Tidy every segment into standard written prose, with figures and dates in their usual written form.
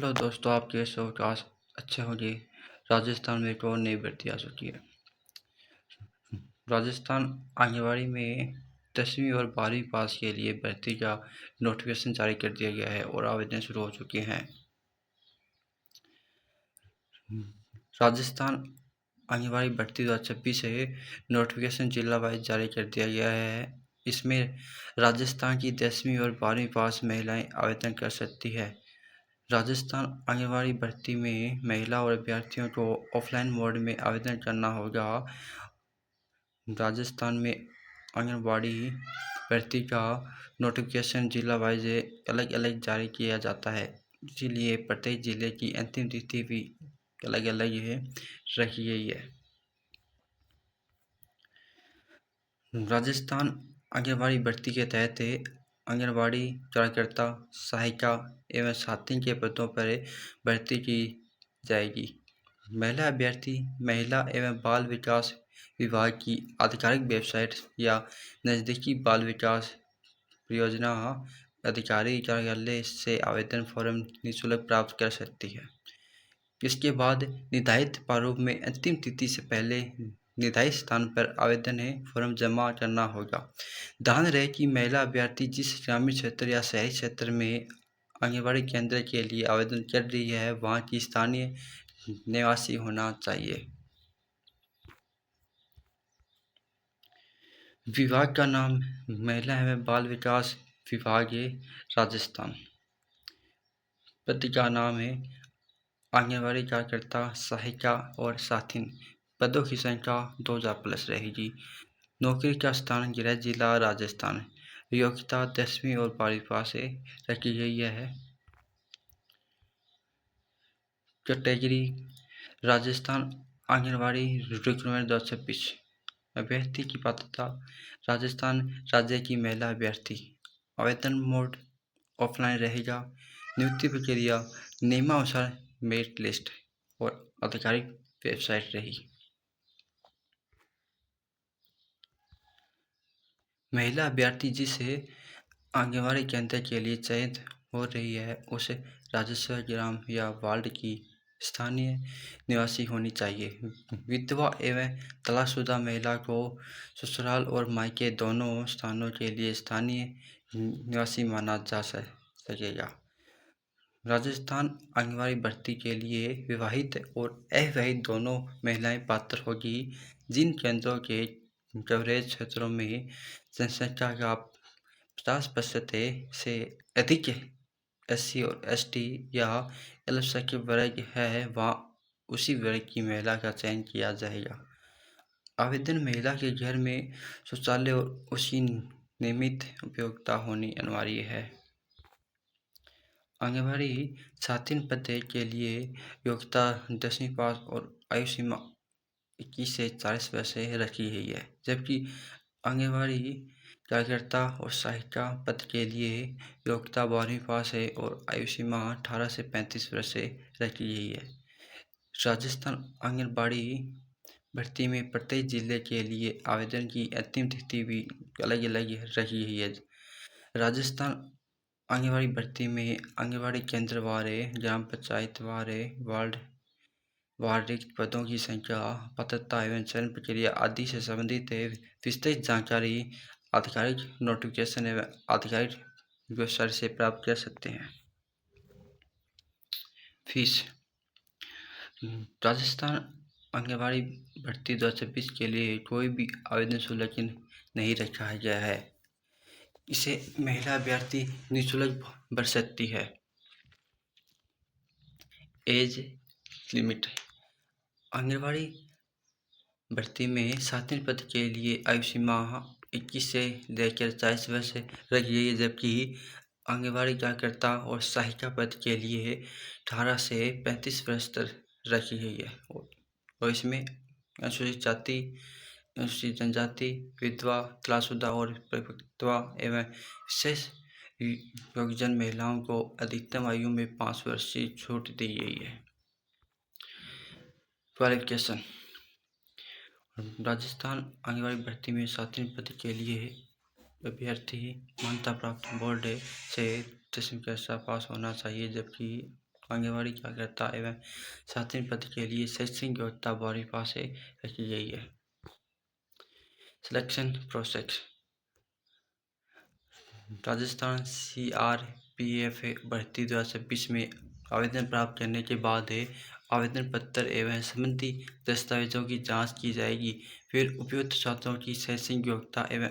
Hello दोस्तों, आप कैसे हो? काश अच्छे होंगे। राजस्थान में एक और नई भर्ती आ चुकी है। राजस्थान आंगनबाड़ी में 10वीं और 12वीं पास के लिए भर्ती का नोटिफिकेशन जारी कर दिया गया है और आवेदन शुरू हो चुके हैं। राजस्थान आंगनबाड़ी भर्ती 2026 से नोटिफिकेशन जिला वाइज जारी कर दिया गया है। इसमें राजस्थान की 10वीं और 12वीं पास महिलाएं आवेदन कर सकती है। राजस्थान आंगनबाड़ी भर्ती में महिला और अभ्यर्थियों को ऑफलाइन मोड में आवेदन करना होगा। राजस्थान में आंगनबाड़ी भर्ती का नोटिफिकेशन जिला वाइज अलग अलग जारी किया जाता है, इसीलिए प्रत्येक जिले की अंतिम तिथि भी अलग अलग रखी गई है। राजस्थान आंगनबाड़ी भर्ती के तहत आंगनबाड़ी कार्यकर्ता, सहायिका एवं साथी के पदों पर भर्ती की जाएगी। महिला अभ्यर्थी महिला एवं बाल विकास विभाग की आधिकारिक वेबसाइट या नज़दीकी बाल विकास परियोजना अधिकारी कार्यालय से आवेदन फॉर्म निःशुल्क प्राप्त कर सकती है। इसके बाद निर्धारित प्रारूप में अंतिम तिथि से पहले निर्धारित स्थान पर आवेदन फॉर्म जमा करना होगा। ध्यान रहे कि महिला अभ्यर्थी जिस ग्रामीण क्षेत्र या शहरी क्षेत्र में आंगनबाड़ी केंद्र के लिए आवेदन कर रही है, वहाँ की स्थानीय निवासी होना चाहिए। विभाग का नाम महिला एवं बाल विकास विभाग है, राजस्थान। पद का नाम है आंगनबाड़ी कार्यकर्ता, सहायिका और साथिन। पदों की संख्या 2000+ रहेगी। नौकरी का स्थान गृह जिला राजस्थान। योग्यता 10वीं और 12वीं पास से रखी गई है। Category Rajasthan anganwadi recruitment 2026। अभ्यर्थी की पात्रता राजस्थान राज्य की महिला अभ्यर्थी। आवेदन मोड ऑफलाइन रहेगा। नियुक्ति प्रक्रिया नियमानुसार मेरिट लिस्ट और आधिकारिक वेबसाइट रही। महिला अभ्यर्थी जिसे आंगनबाड़ी केंद्र के लिए चयनित हो रही है, उसे राजस्व ग्राम या वार्ड की स्थानीय निवासी होनी चाहिए। विधवा एवं तलाकशुदा महिला को ससुराल और मायके दोनों स्थानों के लिए स्थानीय निवासी माना जा सकेगा। राजस्थान आंगनबाड़ी भर्ती के लिए विवाहित और अविवाहित दोनों महिलाएं पात्र होगी। जिन केंद्रों के कवरेज क्षेत्रों में जनसंख्या का 50% से अधिक SC और ST या अल्पसंख्यक वर्ग है, वहाँ उसी वर्ग की महिला का चयन किया जाएगा। आवेदन महिला के घर में शौचालय और उसकी नियमित उपयोगिता होनी अनिवार्य है। आंगनबाड़ी साथिन पद के लिए योग्यता 10वीं पास और आयु सीमा 21 से 40 वर्ष से रखी गई है, जबकि आंगनबाड़ी कार्यकर्ता और सहायिका पद के लिए योग्यता 12वीं पास है और आयु सीमा 18 से 35 वर्ष से रखी गई है। राजस्थान आंगनबाड़ी भर्ती में प्रत्येक जिले के लिए आवेदन की अंतिम तिथि भी अलग अलग रखी गई है। राजस्थान आंगनबाड़ी भर्ती में आंगनबाड़ी केंद्र वाले, ग्राम पंचायत वाले, वार्ड रिक्त पदों की संख्या, पात्रता एवं चयन प्रक्रिया आदि से संबंधित विस्तृत जानकारी आधिकारिक नोटिफिकेशन एवं आधिकारिक वेबसाइट से प्राप्त कर सकते हैं। फीस राजस्थान आंगनबाड़ी भर्ती 2026 के लिए कोई भी आवेदन शुल्क नहीं रखा गया है। इसे महिला अभ्यर्थी निःशुल्क भर सकती है। एज लिमिट आंगनबाड़ी भर्ती में साथिन पद के लिए आयु सीमा 21 से लेकर 40 वर्ष रखी गई है, जबकि आंगनबाड़ी कार्यकर्ता और सहायिका पद के लिए 18 से 35 वर्ष तक रखी गई है। और इसमें अनुसूचित जाति, अनुसूचित जनजाति, विधवा, तलाकशुदा और परिपक्वता एवं विशेष योग्यजन महिलाओं को अधिकतम आयु में 5 वर्ष की छूट दी गई है। क्वालिफिकेशन राजस्थान आंगनबाड़ी भर्ती में साथिन पद के लिए अभ्यर्थी मान्यता प्राप्त बोर्ड से 10वीं कक्षा पास होना चाहिए, जबकि आंगनबाड़ी कार्यकर्ता एवं छात्र पद के लिए शैक्षणिक योग्यता 12वीं पास से रखी गई है। Selection process. राजस्थान CRPF भर्ती 2026 में आवेदन प्राप्त करने के बाद आवेदन पत्र एवं संबंधी दस्तावेजों की जांच की जाएगी। फिर उपयुक्त छात्रों की शैक्षणिक योग्यता एवं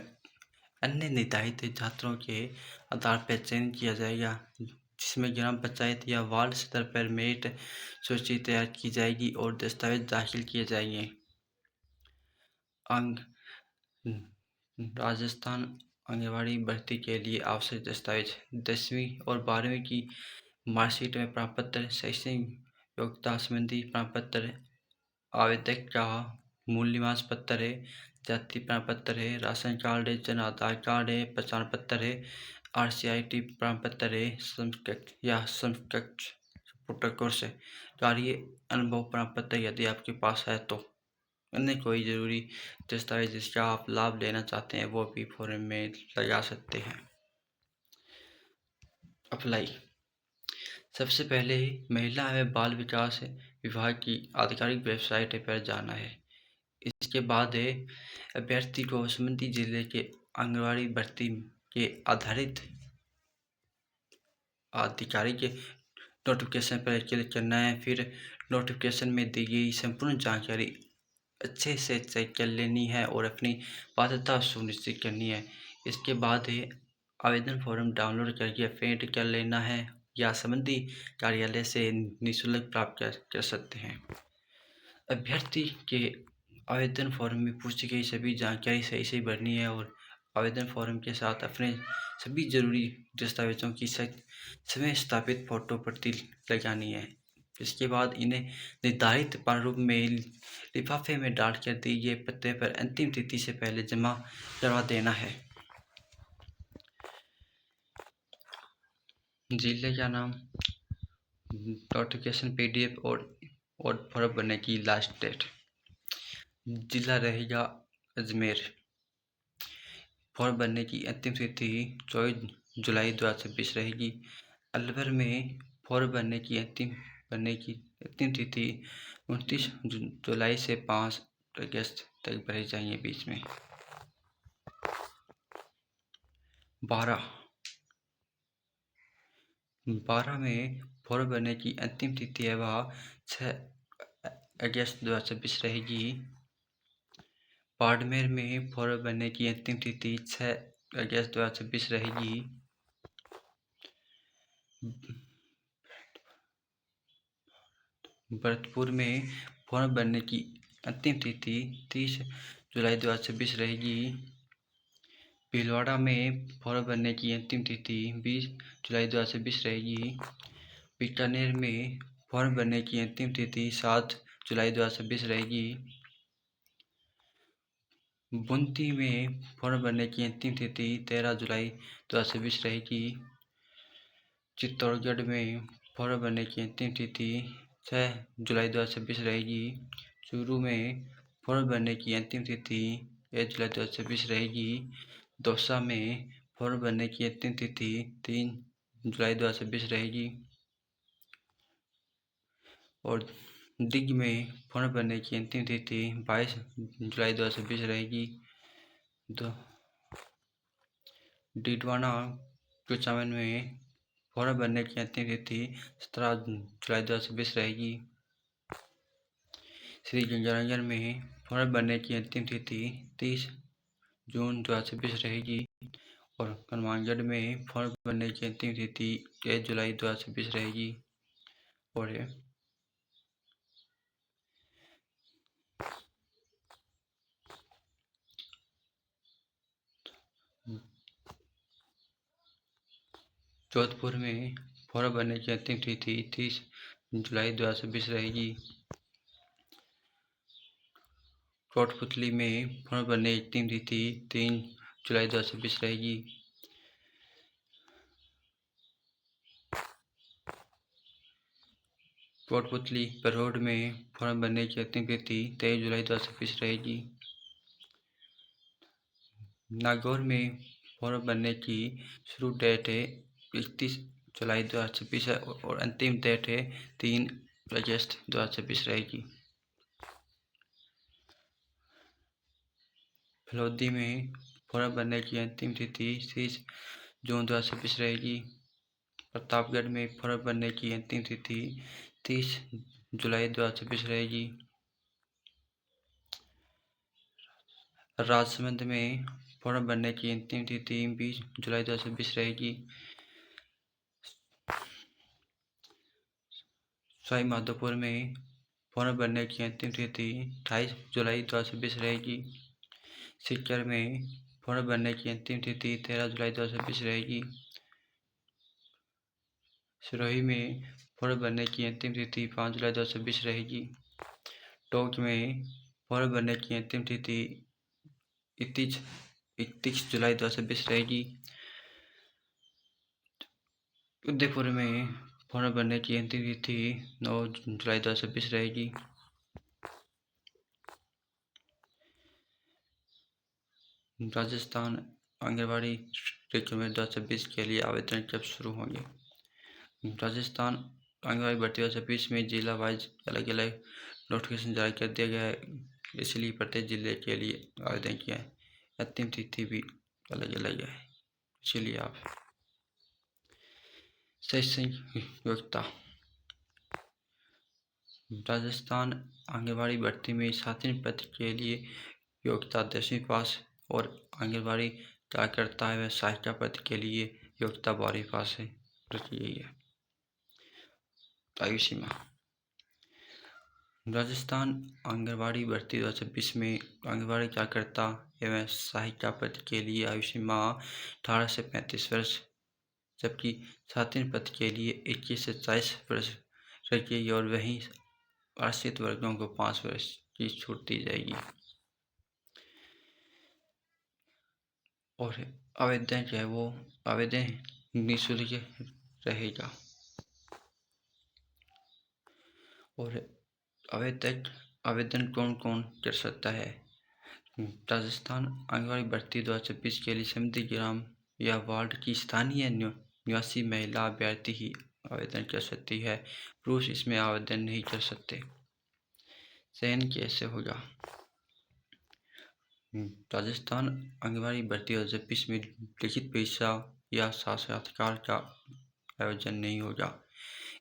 अन्य निर्धारित छात्रों के आधार पर चयन किया जाएगा, जिसमें ग्राम पंचायत या वार्ड स्तर पर मेरिट सूची तैयार की जाएगी और दस्तावेज दाखिल किए जाएंगे। राजस्थान आंगनबाड़ी भर्ती के लिए आवश्यक दस्तावेज: 10वीं और 12वीं की मार्कशीट में प्रमाण पत्र, शैक्षणिक योग्यता संबंधी प्रमाण पत्र, आवेदक का मूल निवास पत्र है, जाति प्रमाण पत्र है, राशन कार्ड है, जन आधार कार्ड है, पहचान पत्र है, RCIT प्रमाण पत्र है, समकक्ष या समकक्ष कोर्स है, कार्य अनुभव प्रमाण पत्र यदि आपके पास है तो। अन्य कोई ज़रूरी दस्तावेज जिसका आप लाभ लेना चाहते हैं वो भी फॉर्म में लगा सकते हैं। अप्लाई। सबसे पहले महिला एवं बाल विकास विभाग की आधिकारिक वेबसाइट पर जाना है। इसके बाद अभ्यर्थी को संबंधित जिले के आंगनबाड़ी भर्ती के आधारित आधिकारिक नोटिफिकेशन पर क्लिक करना है। फिर नोटिफिकेशन में दी गई संपूर्ण जानकारी अच्छे से चेक कर लेनी है और अपनी पात्रता सुनिश्चित करनी है। इसके बाद आवेदन फॉर्म डाउनलोड करके प्रिंट कर लेना है या संबंधी कार्यालय से निःशुल्क प्राप्त कर सकते हैं। अभ्यर्थी के आवेदन फॉर्म में पूछी गई सभी जानकारी सही से भरनी है और आवेदन फॉर्म के साथ अपने सभी जरूरी दस्तावेजों की समय स्थापित फोटो प्रति लगानी है। इसके बाद इन्हें निर्धारित प्रारूप में लिफाफे में डालकर दिए गए पते पर अंतिम तिथि से पहले जमा करवा देना है। जिले का नाम, नोटिफिकेशन PDF और फॉर्म भरने की लास्ट डेट। जिला रहेगा अजमेर। फॉर्म भरने की अंतिम तिथि 24 जुलाई 2026 रहेगी। अलवर में फॉर्म भरने की अंतिम तिथि 29 जुलाई से 5 अगस्त तक भरे जाएंगे बीच में। 12 में फॉर्म भरने की अंतिम तिथि है वह 6 अगस्त 2026 रहेगी। बाड़मेर में फॉर्म भरने की अंतिम तिथि 6 अगस्त 2026 रहेगी। भरतपुर में फॉर्म भरने की अंतिम तिथि 30 जुलाई 2026 रहेगी। भीलवाड़ा में फॉर्म भरने की अंतिम तिथि 20 जुलाई 2026 रहेगी। बीकानेर में फॉर्म भरने की अंतिम तिथि 7 जुलाई 2026 रहेगी। बूंदी में फॉर्म भरने की अंतिम तिथि 13 जुलाई 2026 रहेगी। चित्तौड़गढ़ में फॉर्म भरने की अंतिम तिथि 6 जुलाई 2026 रहेगी। चूरू में फॉर्म भरने की अंतिम तिथि 1 जुलाई 2026 रहेगी। दौसा में फॉर्म भरने की अंतिम तिथि 3 जुलाई 2026 रहेगी। और दिग में फॉर्म भरने की अंतिम तिथि 22 जुलाई 2026 रहेगी। डीडवाना कुचामन में फॉर्म भरने की अंतिम तिथि 17 जुलाई 2026 रहेगी। श्री गंगानगर में फॉर्म भरने की अंतिम तिथि 30 जून 2026 रहेगी। और हनुमानगढ़ में फॉर्म भरने की अंतिम तिथि 1 जुलाई 2026 रहेगी। और जोधपुर में फॉर्म भरने की अंतिम तिथि 30 जुलाई 2026 रहेगी। कोटपुतली में फॉर्म भरने की अंतिम तिथि 3 जुलाई 2026 रहेगी। कोटपुतली बरौड में फॉर्म भरने की अंतिम तिथि 23 जुलाई 2026 रहेगी। नागौर में फॉर्म भरने की शुरू डेट है 31 जुलाई 2026 है और अंतिम डेट है 3 अगस्त 2026 रहेगी। फलोदी में फॉर्म भरने की अंतिम तिथि 30 जून 2026 रहेगी। प्रतापगढ़ में फॉर्म भरने की अंतिम तिथि 30 जुलाई 2026 रहेगी। राजसमंद में फॉर्म भरने की अंतिम तिथि 20 जुलाई 2026 रहेगी। सवाई माधोपुर में फॉर्म भरने की अंतिम तिथि 28 जुलाई 2026 रहेगी। सीकर में फॉर्म भरने की अंतिम तिथि 13 जुलाई 2026 रहेगी। सिरोही में फॉर्म भरने की अंतिम तिथि 5 जुलाई 2026 रहेगी। टोंक में फॉर्म भरने की अंतिम तिथि 31 जुलाई 2026 रहेगी। उदयपुर में फॉर्म भरने की अंतिम तिथि 9 जुलाई 2026 रहेगी। राजस्थान आंगनबाड़ी रिक्रूटमेंट 2026 के लिए आवेदन कब शुरू होंगे? राजस्थान आंगनबाड़ी भर्ती 2026 में जिला वाइज अलग अलग नोटिफिकेशन जारी कर दिया गया है, इसलिए प्रत्येक जिले के लिए आवेदन किया है। अंतिम तिथि भी अलग अलग है, इसीलिए आप शैक्षणिक योग्यता। राजस्थान आंगनबाड़ी भर्ती में 7वीं पद के लिए योग्यता 10वीं पास और आंगनबाड़ी कार्यकर्ता एवं सहायिका पद के लिए योग्यता 12वीं पास है रखी गई है। आयु सीमा। राजस्थान आंगनबाड़ी भर्ती 2026 में आंगनबाड़ी कार्यकर्ता एवं सहायिका पद के लिए आयु सीमा 18 से 35 वर्ष, जबकि 7वीं पद के लिए 21 से 40 वर्ष रखी गई और वहीं आश्रित वर्गों को 5 वर्ष की छूट दी जाएगी। और आवेदन जो है वो आवेदन निःशुल्क रहेगा। और आवेदन कौन कौन कर सकता है? राजस्थान आंगनबाड़ी भर्ती 2026 के लिए समिति ग्राम या वार्ड की स्थानीय निवासी महिला अभ्यर्थी ही आवेदन कर सकती है, पुरुष इसमें आवेदन नहीं कर सकते। चयन कैसे होगा? राजस्थान आंगनबाड़ी भर्ती 2026 में लिखित परीक्षा या साक्षात्कार का आयोजन नहीं होगा।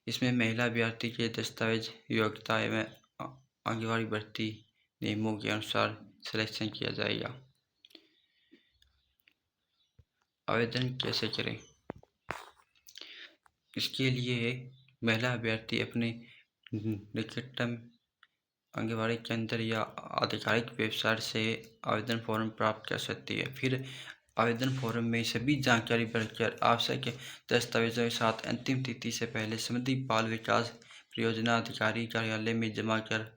इसमें महिला अभ्यर्थी के दस्तावेज, योग्यता एवं आंगनबाड़ी भर्ती नियमों के अनुसार सिलेक्शन किया जाएगा। आवेदन कैसे करें? इसके लिए महिला अभ्यर्थी अपने निकटतम आंगनबाड़ी केंद्र या आधिकारिक वेबसाइट से आवेदन फॉर्म प्राप्त कर सकती है। फिर आवेदन फॉर्म में सभी जानकारी भरकर आवश्यक दस्तावेजों के साथ अंतिम तिथि से पहले समिति बाल विकास परियोजना अधिकारी कार्यालय में जमा कर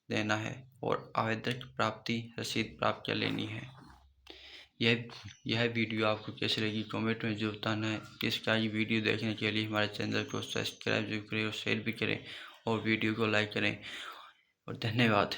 देना है और आवेदन प्राप्ति रसीद प्राप्त कर लेनी है। यह वीडियो आपको कैसी लगी कमेंट में जरूर बताना है। इसका ये वीडियो देखने के लिए हमारे चैनल को सब्सक्राइब जरूर करें और शेयर भी करें और वीडियो को लाइक करें और धन्यवाद।